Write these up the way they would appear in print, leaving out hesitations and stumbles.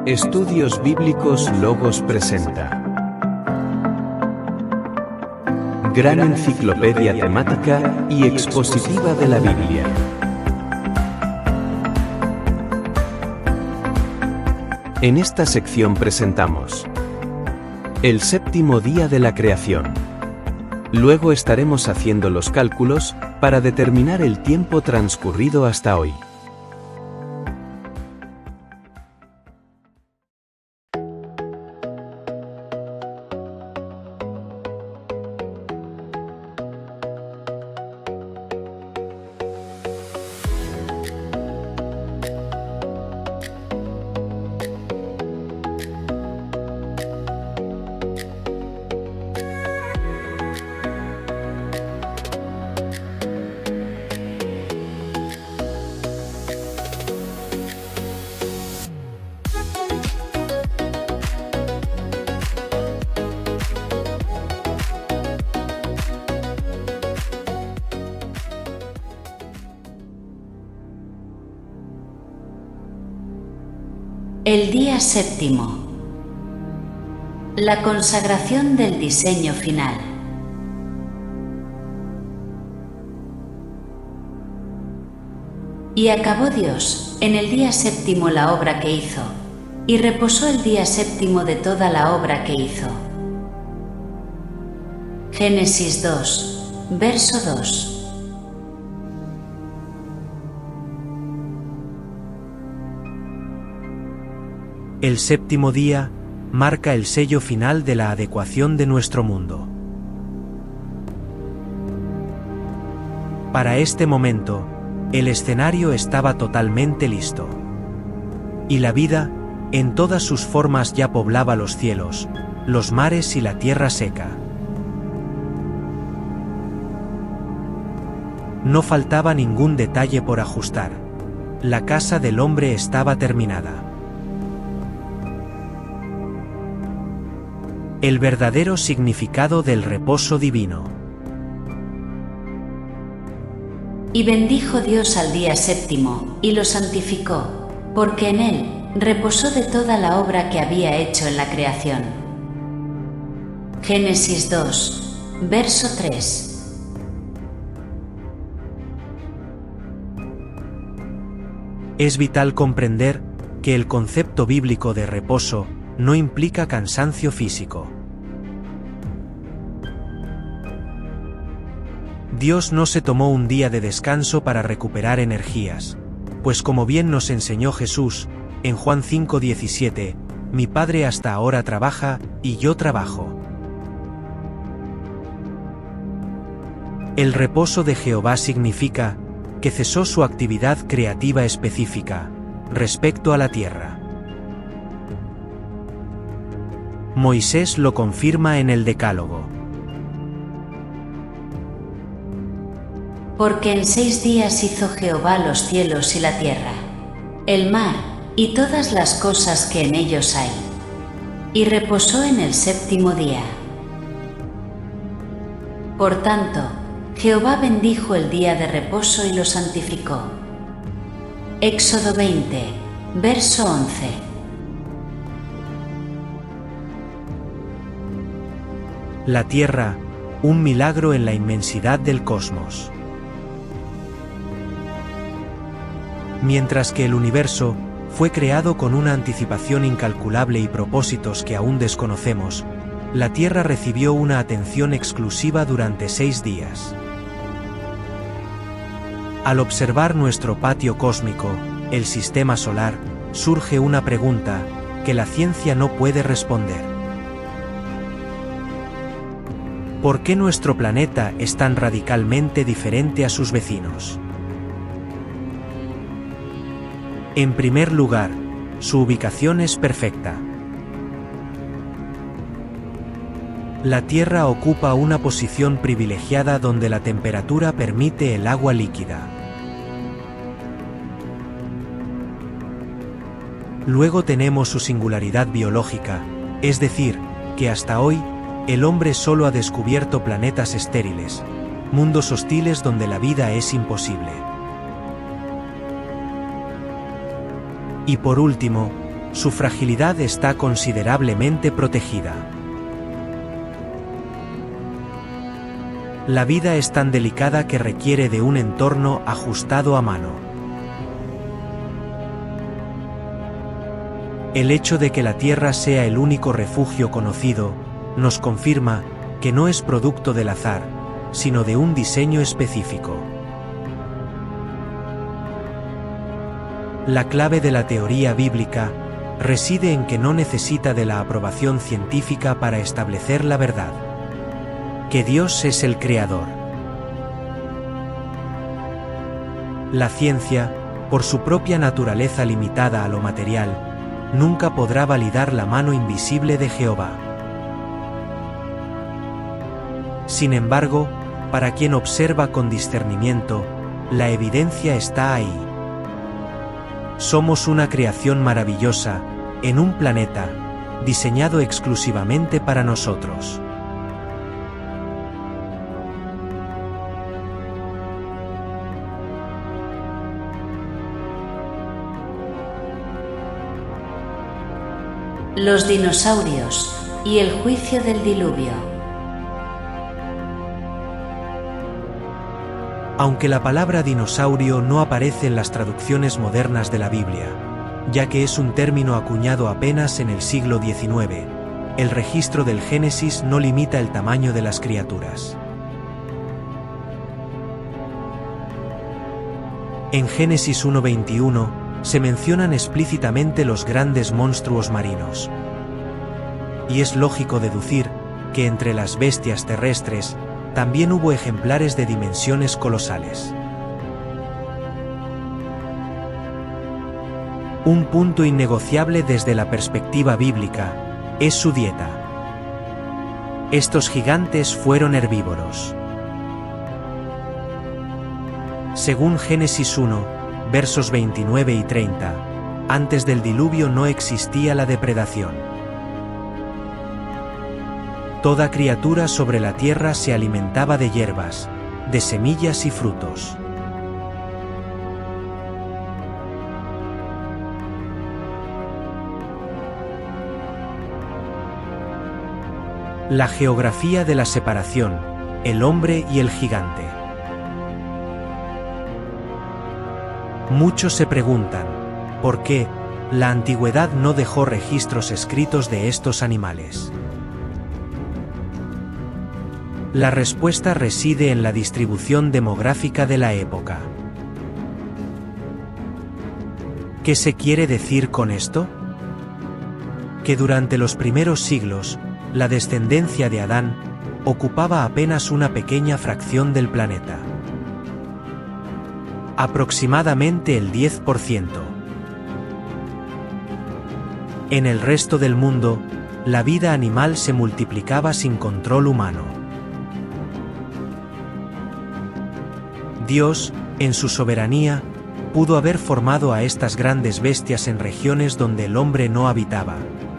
Estudios Bíblicos Logos presenta Gran enciclopedia temática y expositiva de la Biblia. En esta sección presentamos el séptimo día de la creación. Luego estaremos haciendo los cálculos para determinar el tiempo transcurrido hasta hoy. El día séptimo. La consagración del diseño final. Y acabó Dios en el día séptimo la obra que hizo, y reposó el día séptimo de toda la obra que hizo. Génesis 2, verso 2. El séptimo día marca el sello final de la adecuación de nuestro mundo. Para este momento, el escenario estaba totalmente listo. Y la vida, en todas sus formas, ya poblaba los cielos, los mares y la tierra seca. No faltaba ningún detalle por ajustar. La casa del hombre estaba terminada. El verdadero significado del reposo divino. Y bendijo Dios al día séptimo, y lo santificó, porque en él reposó de toda la obra que había hecho en la creación. Génesis 2, verso 3. Es vital comprender que el concepto bíblico de reposo no implica cansancio físico. Dios no se tomó un día de descanso para recuperar energías, pues como bien nos enseñó Jesús, en Juan 5:17, mi Padre hasta ahora trabaja, y yo trabajo. El reposo de Jehová significa que cesó su actividad creativa específica, respecto a la tierra. Moisés lo confirma en el Decálogo. Porque en 6 días hizo Jehová los cielos y la tierra, el mar y todas las cosas que en ellos hay, y reposó en el séptimo día. Por tanto, Jehová bendijo el día de reposo y lo santificó. Éxodo 20, verso 11. La Tierra, un milagro en la inmensidad del cosmos. Mientras que el universo fue creado con una anticipación incalculable y propósitos que aún desconocemos, la Tierra recibió una atención exclusiva durante 6 días. Al observar nuestro patio cósmico, el sistema solar, surge una pregunta que la ciencia no puede responder. ¿Por qué nuestro planeta es tan radicalmente diferente a sus vecinos? En primer lugar, su ubicación es perfecta. La Tierra ocupa una posición privilegiada donde la temperatura permite el agua líquida. Luego tenemos su singularidad biológica, es decir, que hasta hoy, el hombre solo ha descubierto planetas estériles, mundos hostiles donde la vida es imposible. Y por último, su fragilidad está considerablemente protegida. La vida es tan delicada que requiere de un entorno ajustado a mano. El hecho de que la Tierra sea el único refugio conocido, nos confirma que no es producto del azar, sino de un diseño específico. La clave de la teoría bíblica reside en que no necesita de la aprobación científica para establecer la verdad. Que Dios es el creador. La ciencia, por su propia naturaleza limitada a lo material, nunca podrá validar la mano invisible de Jehová. Sin embargo, para quien observa con discernimiento, la evidencia está ahí. Somos una creación maravillosa, en un planeta, diseñado exclusivamente para nosotros. Los dinosaurios y el juicio del diluvio. Aunque la palabra dinosaurio no aparece en las traducciones modernas de la Biblia, ya que es un término acuñado apenas en el siglo XIX, el registro del Génesis no limita el tamaño de las criaturas. En Génesis 1:21, se mencionan explícitamente los grandes monstruos marinos. Y es lógico deducir que entre las bestias terrestres también hubo ejemplares de dimensiones colosales. Un punto innegociable desde la perspectiva bíblica es su dieta. Estos gigantes fueron herbívoros. Según Génesis 1, versos 29 y 30, antes del diluvio no existía la depredación. Toda criatura sobre la tierra se alimentaba de hierbas, de semillas y frutos. La geografía de la separación, el hombre y el gigante. Muchos se preguntan, ¿por qué la antigüedad no dejó registros escritos de estos animales? La respuesta reside en la distribución demográfica de la época. ¿Qué se quiere decir con esto? Que durante los primeros siglos, la descendencia de Adán ocupaba apenas una pequeña fracción del planeta. Aproximadamente el 10%. En el resto del mundo, la vida animal se multiplicaba sin control humano. Dios, en su soberanía, pudo haber formado a estas grandes bestias en regiones donde el hombre no habitaba,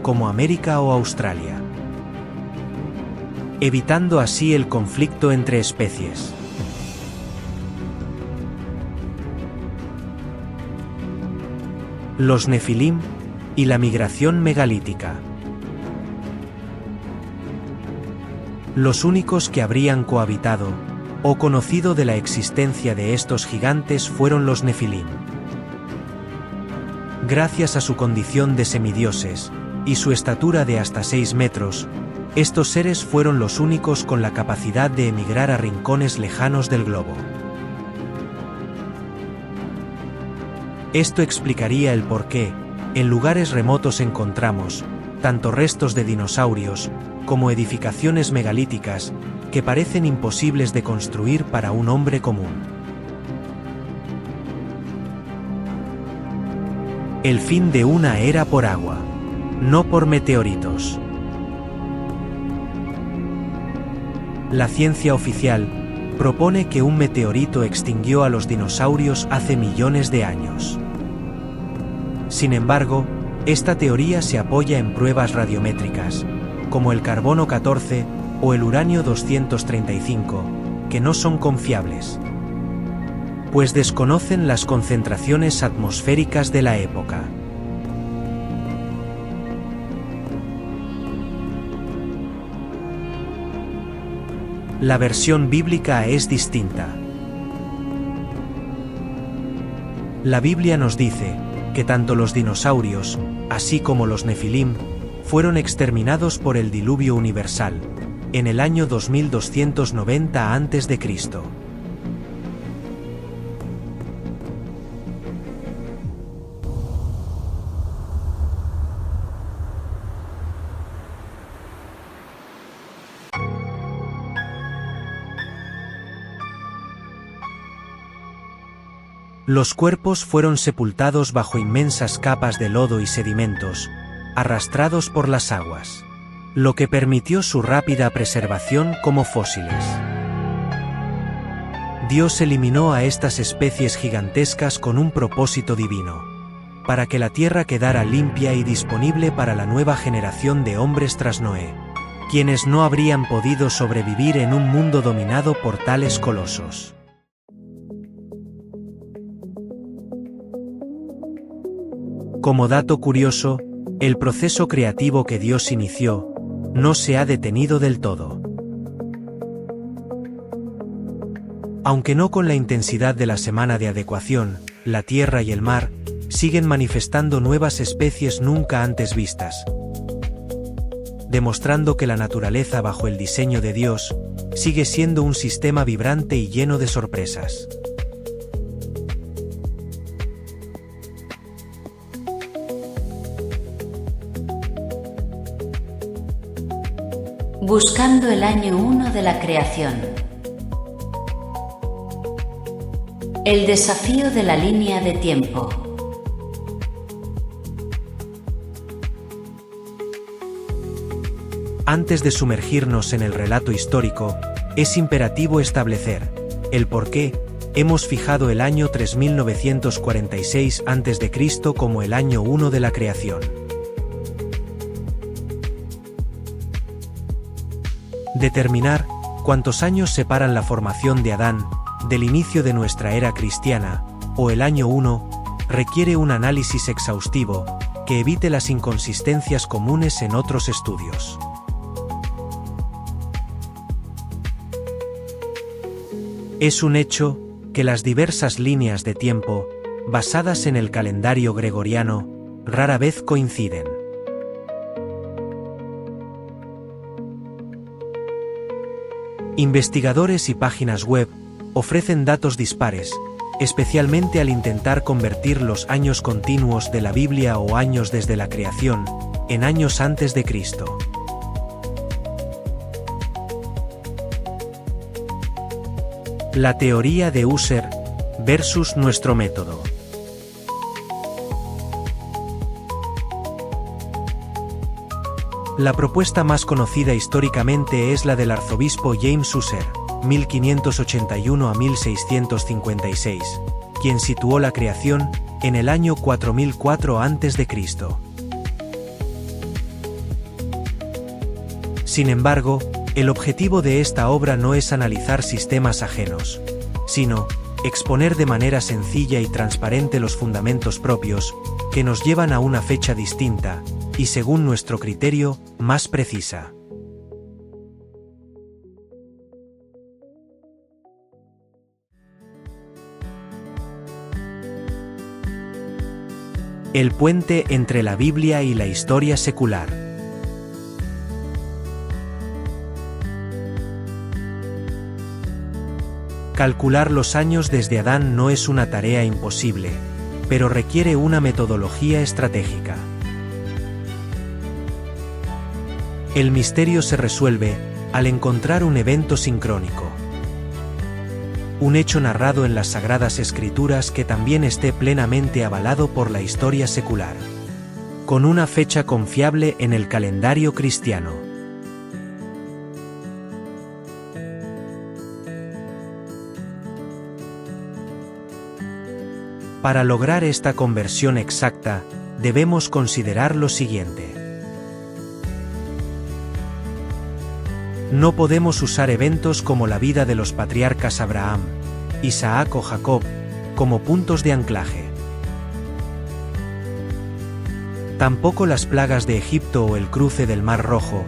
como América o Australia, evitando así el conflicto entre especies. Los Nefilim y la migración megalítica. Los únicos que habrían cohabitado o conocido de la existencia de estos gigantes fueron los Nefilim. Gracias a su condición de semidioses y su estatura de hasta 6 metros, estos seres fueron los únicos con la capacidad de emigrar a rincones lejanos del globo. Esto explicaría el por qué, en lugares remotos encontramos, tanto restos de dinosaurios, como edificaciones megalíticas, que parecen imposibles de construir para un hombre común. El fin de una era por agua, no por meteoritos. La ciencia oficial propone que un meteorito extinguió a los dinosaurios hace millones de años. Sin embargo, esta teoría se apoya en pruebas radiométricas, como el carbono 14 o el uranio 235, que no son confiables, pues desconocen las concentraciones atmosféricas de la época. La versión bíblica es distinta. La Biblia nos dice que tanto los dinosaurios, así como los nefilim, fueron exterminados por el diluvio universal, en el año 2290 a.C. Los cuerpos fueron sepultados bajo inmensas capas de lodo y sedimentos, arrastrados por las aguas, lo que permitió su rápida preservación como fósiles. Dios eliminó a estas especies gigantescas con un propósito divino, para que la tierra quedara limpia y disponible para la nueva generación de hombres tras Noé, quienes no habrían podido sobrevivir en un mundo dominado por tales colosos. Como dato curioso, el proceso creativo que Dios inició no se ha detenido del todo. Aunque no con la intensidad de la semana de adecuación, la tierra y el mar siguen manifestando nuevas especies nunca antes vistas, demostrando que la naturaleza bajo el diseño de Dios sigue siendo un sistema vibrante y lleno de sorpresas. Buscando el año 1 de la creación. El desafío de la línea de tiempo. Antes de sumergirnos en el relato histórico, es imperativo establecer el por qué hemos fijado el año 3946 a.C. como el año 1 de la creación. Determinar cuántos años separan la formación de Adán del inicio de nuestra era cristiana, o el año 1, requiere un análisis exhaustivo que evite las inconsistencias comunes en otros estudios. Es un hecho que las diversas líneas de tiempo, basadas en el calendario gregoriano, rara vez coinciden. Investigadores y páginas web ofrecen datos dispares, especialmente al intentar convertir los años continuos de la Biblia o años desde la creación en años antes de Cristo. La teoría de User versus nuestro método. La propuesta más conocida históricamente es la del arzobispo James Ussher, 1581 a 1656, quien situó la creación en el año 4004 a.C. Sin embargo, el objetivo de esta obra no es analizar sistemas ajenos, sino exponer de manera sencilla y transparente los fundamentos propios, que nos llevan a una fecha distinta, y según nuestro criterio, más precisa. El puente entre la Biblia y la historia secular. Calcular los años desde Adán no es una tarea imposible, pero requiere una metodología estratégica. El misterio se resuelve al encontrar un evento sincrónico. Un hecho narrado en las Sagradas Escrituras que también esté plenamente avalado por la historia secular, con una fecha confiable en el calendario cristiano. Para lograr esta conversión exacta, debemos considerar lo siguiente. No podemos usar eventos como la vida de los patriarcas Abraham, Isaac o Jacob como puntos de anclaje. Tampoco las plagas de Egipto o el cruce del Mar Rojo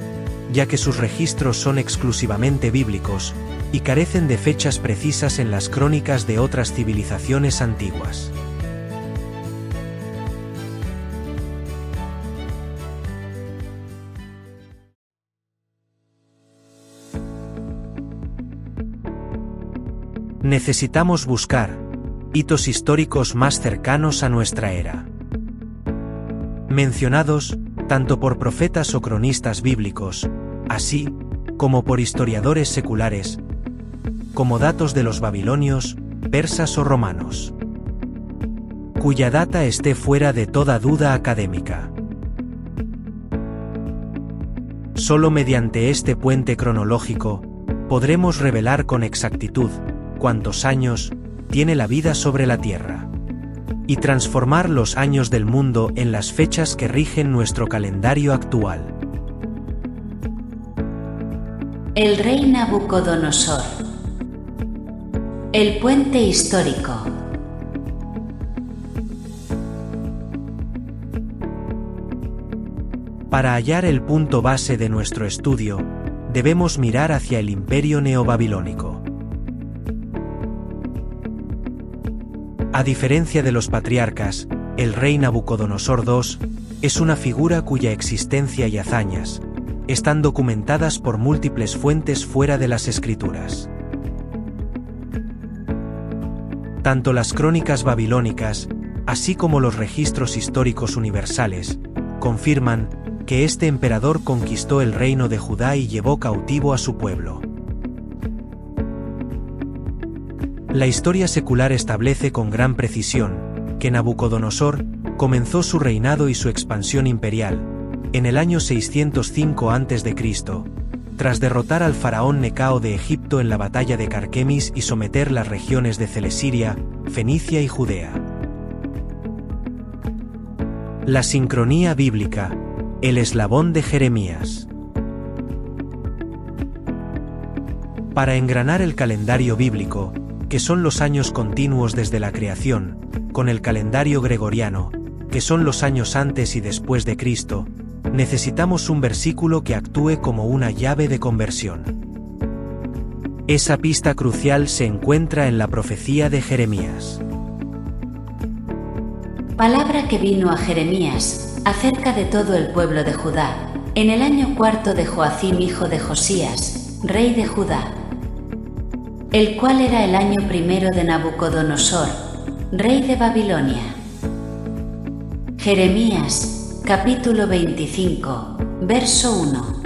ya que sus registros son exclusivamente bíblicos, y carecen de fechas precisas en las crónicas de otras civilizaciones antiguas. Necesitamos buscar hitos históricos más cercanos a nuestra era, mencionados tanto por profetas o cronistas bíblicos, así como por historiadores seculares, como datos de los babilonios, persas o romanos, cuya data esté fuera de toda duda académica. Solo mediante este puente cronológico podremos revelar con exactitud cuántos años tiene la vida sobre la Tierra, y transformar los años del mundo en las fechas que rigen nuestro calendario actual. El rey Nabucodonosor. El puente histórico. Para hallar el punto base de nuestro estudio, debemos mirar hacia el imperio neobabilónico. A diferencia de los patriarcas, el rey Nabucodonosor II es una figura cuya existencia y hazañas están documentadas por múltiples fuentes fuera de las escrituras. Tanto las crónicas babilónicas, así como los registros históricos universales, confirman que este emperador conquistó el reino de Judá y llevó cautivo a su pueblo. La historia secular establece con gran precisión que Nabucodonosor comenzó su reinado y su expansión imperial en el año 605 a.C., tras derrotar al faraón Necao de Egipto en la batalla de Carquemis y someter las regiones de Celesiria, Fenicia y Judea. La sincronía bíblica, el eslabón de Jeremías. Para engranar el calendario bíblico, que son los años continuos desde la creación, con el calendario gregoriano, que son los años antes y después de Cristo, necesitamos un versículo que actúe como una llave de conversión. Esa pista crucial se encuentra en la profecía de Jeremías. Palabra que vino a Jeremías acerca de todo el pueblo de Judá, en el año 4 de Joacim hijo de Josías, rey de Judá, el cual era el año 1 de Nabucodonosor, rey de Babilonia. Jeremías, capítulo 25, verso 1.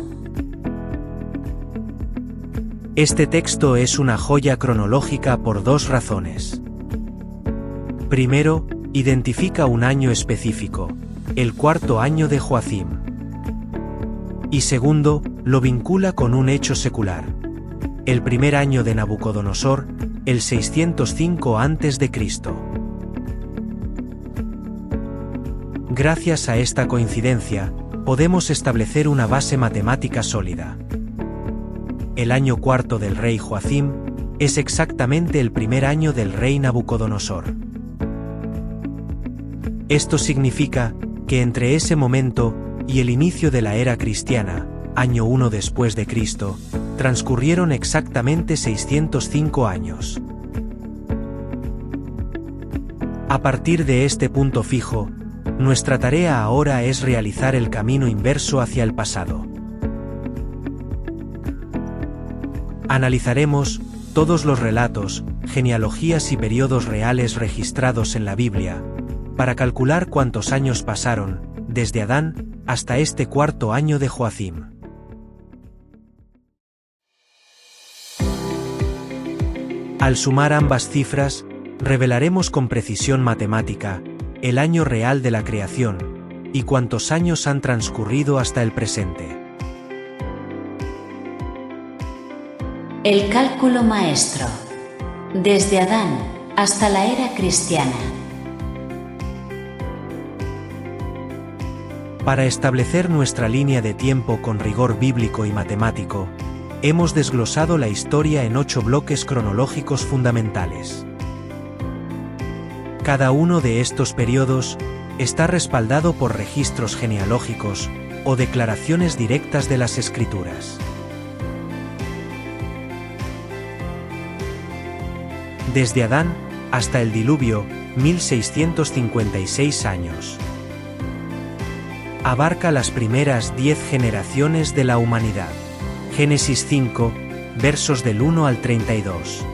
Este texto es una joya cronológica por dos razones. Primero, identifica un año específico, el cuarto año de Joacim. Y segundo, lo vincula con un hecho secular, el primer año de Nabucodonosor, el 605 a.C. Gracias a esta coincidencia, podemos establecer una base matemática sólida. El año cuarto del rey Joacim es exactamente el primer año del rey Nabucodonosor. Esto significa que entre ese momento y el inicio de la era cristiana, año 1 después de Cristo, transcurrieron exactamente 605 años. A partir de este punto fijo, nuestra tarea ahora es realizar el camino inverso hacia el pasado. Analizaremos todos los relatos, genealogías y periodos reales registrados en la Biblia, para calcular cuántos años pasaron, desde Adán hasta este cuarto año de Joacim. Al sumar ambas cifras, revelaremos con precisión matemática el año real de la creación y cuántos años han transcurrido hasta el presente. El cálculo maestro. Desde Adán hasta la era cristiana. Para establecer nuestra línea de tiempo con rigor bíblico y matemático, hemos desglosado la historia en 8 bloques cronológicos fundamentales. Cada uno de estos periodos está respaldado por registros genealógicos, o declaraciones directas de las Escrituras. Desde Adán hasta el diluvio, 1656 años. Abarca las primeras 10 generaciones de la humanidad. Génesis 5, versos del 1 al 32.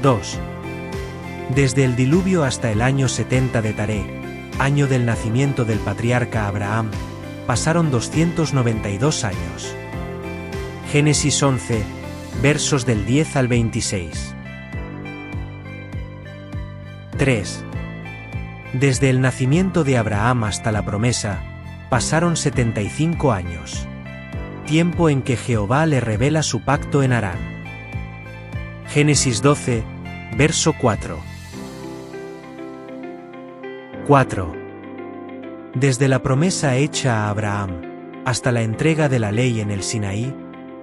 2. Desde el diluvio hasta el año 70 de Taré, año del nacimiento del patriarca Abraham, pasaron 292 años. Génesis 11, versos del 10 al 26. 3. Desde el nacimiento de Abraham hasta la promesa, pasaron 75 años. Tiempo en que Jehová le revela su pacto en Harán. Génesis 12, verso 4. 4. Desde la promesa hecha a Abraham hasta la entrega de la ley en el Sinaí,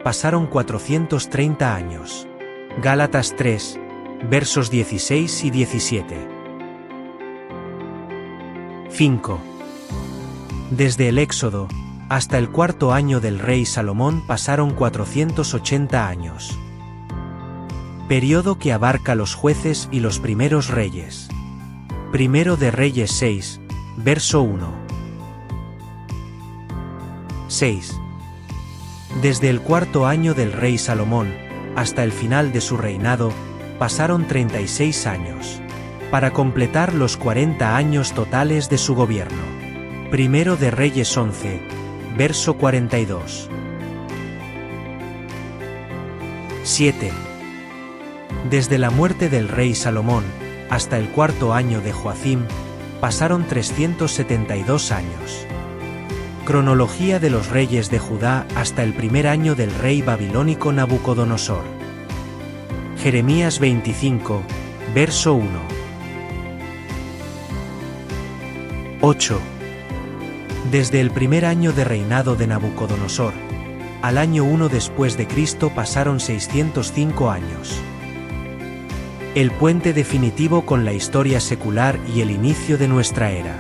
pasaron 430 años. Gálatas 3, versos 16 y 17. 5. Desde el Éxodo hasta el cuarto año del rey Salomón pasaron 480 años. Periodo que abarca los jueces y los primeros reyes. Primero de Reyes 6, verso 1. 6. Desde el cuarto año del rey Salomón hasta el final de su reinado, pasaron 36 años, para completar los 40 años totales de su gobierno. Primero de Reyes 11, verso 42. 7. Desde la muerte del rey Salomón hasta el cuarto año de Joacim, pasaron 372 años. Cronología de los reyes de Judá hasta el primer año del rey babilónico Nabucodonosor. Jeremías 25, verso 1. 8. Desde el primer año de reinado de Nabucodonosor al año 1 después de Cristo pasaron 605 años. El puente definitivo con la historia secular y el inicio de nuestra era.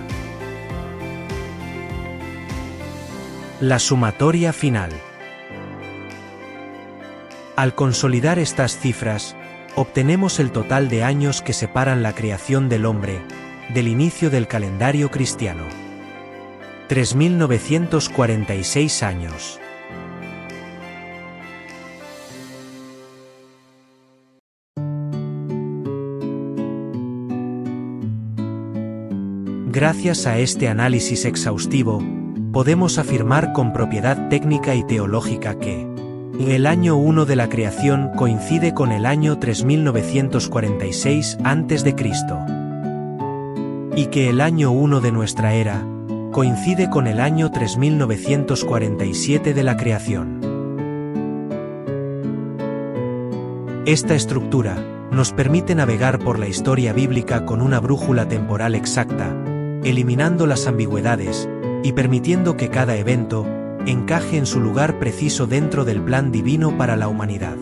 La sumatoria final. Al consolidar estas cifras, obtenemos el total de años que separan la creación del hombre del inicio del calendario cristiano. 3.946 años. Gracias a este análisis exhaustivo, podemos afirmar con propiedad técnica y teológica que el año 1 de la creación coincide con el año 3946 a.C. y que el año 1 de nuestra era coincide con el año 3947 de la creación. Esta estructura nos permite navegar por la historia bíblica con una brújula temporal exacta, eliminando las ambigüedades y permitiendo que cada evento encaje en su lugar preciso dentro del plan divino para la humanidad.